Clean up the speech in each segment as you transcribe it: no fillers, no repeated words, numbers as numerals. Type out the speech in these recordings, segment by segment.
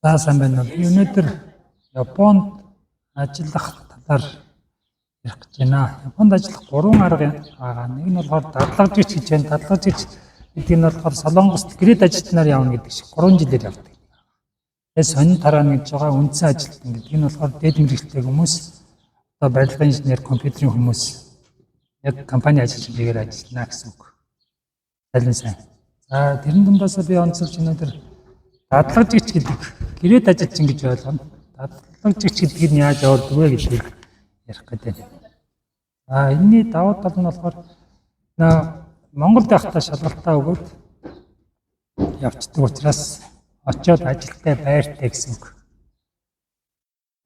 За сайн байна уу. Би өнөөдөр Японд ажиллах талаар ярих гэж байна. Японд ажиллах 3 арга байгаа. Нэг нь болохоор дадлагжигч гэж байна. Дадлагжигч гэдэг нь болохоор Солонгост грид ажилтнаар явна гэдэг шиг 3 жилээр явдаг. Тэгээ сонин тараана гэж байгаа үндсэн ажилтан гэдэг нь болохоор дээд мэргэжтэй хүмүүс, одоо барилгын инженер, компьютерийн хүмүүс яг компани ажилчдаар ажиллана гэсэн үг. Залин сайн. За тэрэн дундаас би онцолж өнөөдөр дадлагжигч гэдэг гэрээд ажилчин гэж ойлгоно. Дадлагжигч гэдэг нь яаж явагдав вэ гэдгийг ярих гэдэг. Энэний давуу тал нь болохоор Монголд байхдаа шалгалтаа өгөөд явцдаг учраас очиод ажилтаа байртай гэсэн үг.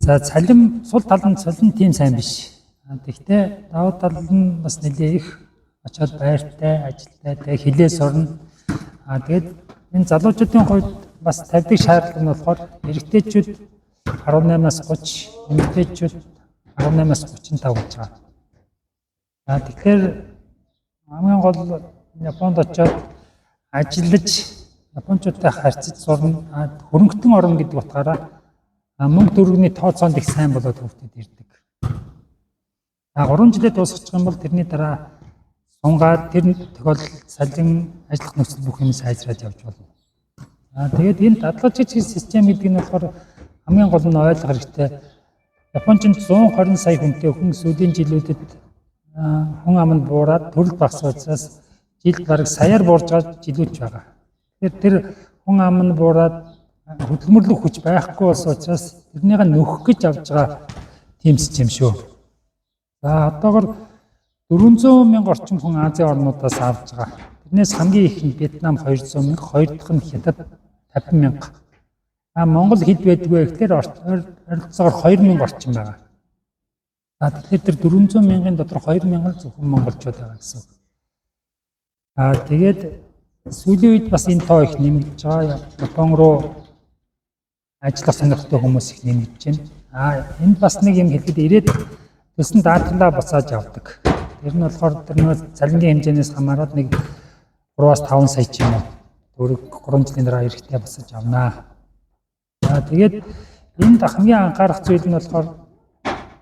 За цалин сул тал нь цалин тийм сайн биш. Тэгэхдээ давуу тал нь бас нэлээ их очиод байртай ажилтаа хилээ сурна. Тэгээд энэ залуучуудын хувьд бас тавьдаг шаардлага нь болохоор эрэгтэйчүүд 18-аас 30, эмэгтэйчүүд 18-аас 35 гэж байгаа. Тэгэхээр хамгийн гол Японд очиод ажиллаж японочдтой харьцаж сурна. Хөрөнгөтөн орно гэдэг утгаараа мөнгө төгрөгийн тооцоонд их сайн болоод хөвгдөд ирдэг. 3 жилээ дуусгачих юм бол тэрний дараа сунгаад тэр тохиолдолд салин ажиллах нөхцөл бүх юм сайжраад явж болно. Тэгээд энэ дадлагжигч систем гэдэг нь болохоор хамгийн гол нь ойлгох хэрэгтэй. Япончууд 120 сая хүнтэй хүн сүүлийн жилүүдэд хүн ам нь буураад төрөл багассан учраас жилд бараг саяар буурж байгаа жилүүч байгаа. Тэгэхээр тэр хүн ам нь буураад хөдөлмөрлөх хүч байхгүй болсон учраас тэрнийг нөхөх гэж авж байгаа тийм систем шүү. За одоогор 400 мянга орчим хүн Азийн орнуудаас авж байгаа. Тэрнээс хамгийн их нь Вьетнам 200 мянга, хоёр дахь нь Хятад 50 мянга. Монгол хэд байдгүй гэхээр ойролцоогоор 2 мянга орчим байгаа. Тэгэхээр тэр 400 мянган дотор 2 мянган зөвхөн монголчууд байгаа гэсэн үг. Тэгээд сүүлийн үед бас энэ тоо их нэмэгдэж байгаа. Япон руу ажиллах сонирхтой хүмүүс их нэмэгдэж байна. Энд бас нэг юм хэлэхэд ирээд төсөн даатгалаа буцааж явдаг. Тэр нь болохоор тэр нэг цалингийн хэмжээнээс хамаарат нэг 3-аас 5 сая ч юм уу 3 жилийн дараа эрэхтэй буцааж авнаа. Тэгээд энд хамгийн анхаарах зүйл нь болохоор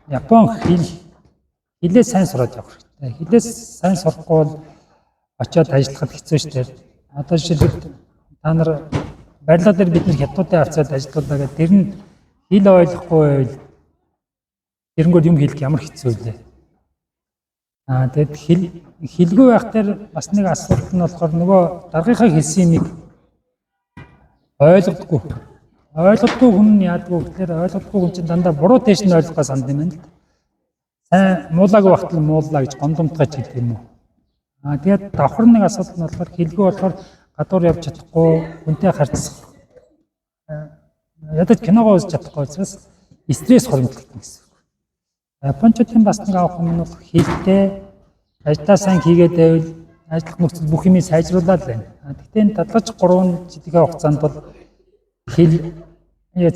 Япон хилээ сайн сураад явах хэрэгтэй. Хилээ сайн сурахгүй бол очиод ажиллахад хэцүү шүү дээ. Одоо жишээлбэл та нар барилга дээр бид нар хятадтай харьцаад ажилладаг гэдэг тэр нь хил ойлгохгүй байвал тэрнгүүд юм хэлэх ямар хэцүү лээ. Тэгэд хэлгүй байх дээр бас нэг асуудал нь болохоор нөгөө даргийнхаа хэлсэн юмыг ойлгодгүй хүн нь яадгүй гэхээр ойлгодгүй хүн чинь дандаа буруу тийш нь ойлгохоо санд юм байна л. Сайн муулаагүй багтал мууллаа гэж гомдомтгож хэлдэг юм уу. Тэгээд давхар нэг асуудал нь болохоор хэлгүй болохоор гадуур явж чадахгүй, хүнтэй харьцах ядаж киногоо үзэж чадахгүй учраас стресс хоригддаг гэсэн үг. Япончуудын бас нэг авах юм нь бол хэлтэй ажлаа сайн хийгээд байвал ажиллах нөхцөл бүх юмыг сайжруулаад байна. Гэхдээ энэ дадлаж 3 жилийн хугацаанд бол хэл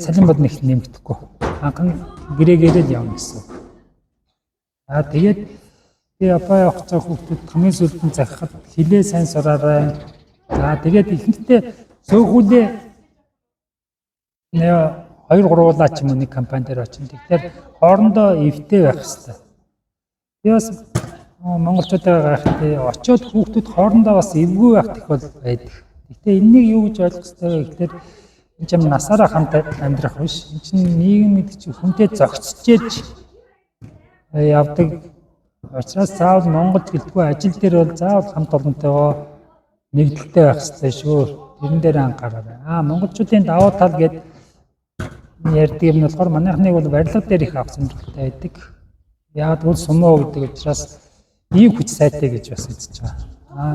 цалин бод нэг нэмэгдэхгүй. Анхан гэрээгээр л явна гэсэн үг. Тэгээд Япон явах цаг хүүхдүүд хамгийн сүүлд захихад хилээ сайн сураарай. Тэгээд ихэнхдээ цөөхүүлээ 2-3 улаа ч юм уу нэг компани дээр очино. Тэгэхээр хоорондоо эвтэй байх хэрэгтэй. Би бас монголчуудаа гайхалтай очиод хүүхдүүд хоорондоо бас эвгүй байх тэх бол байдаг. Гэхдээ энэнийг юу гэж ойлгох хэрэгтэй вэ гэхээр энэ юм насаараа хамт амьдрах биш. Энэ чинь нийгэм гэдэг чинь хүнтэй зохицчээж явдаг. Учраас заавал Монголд гэлтгүй ажил дээр бол заавал хамт олонтойгоо нэгдэлтэй байх хэрэгтэй шүү. Тэрэн дээр анхаараарай. Монголчуудын давуу тал гэдэг ярьдаг юм болохоор манайхныг бол барилга дээр их авах сонирхолтой байдаг. Яг бол сумоо гэдэг учраас ийм хүч сайтай гэж бас үзэж байгаа.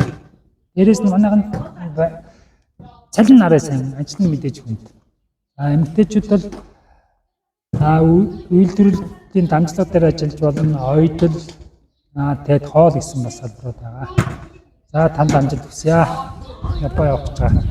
Дээрээс нь манайхан цалин нараа сайн ажил нь мэдээж хүнд. Эмэгтэйчүүд бол үйлдвэрлэлийн дамжлага дээр ажиллаж болно. Ойдол тэгээд хоол гэсэн бас салбарууд байгаа. За танд амжилт хүсье. Япон явах гэж байгаа.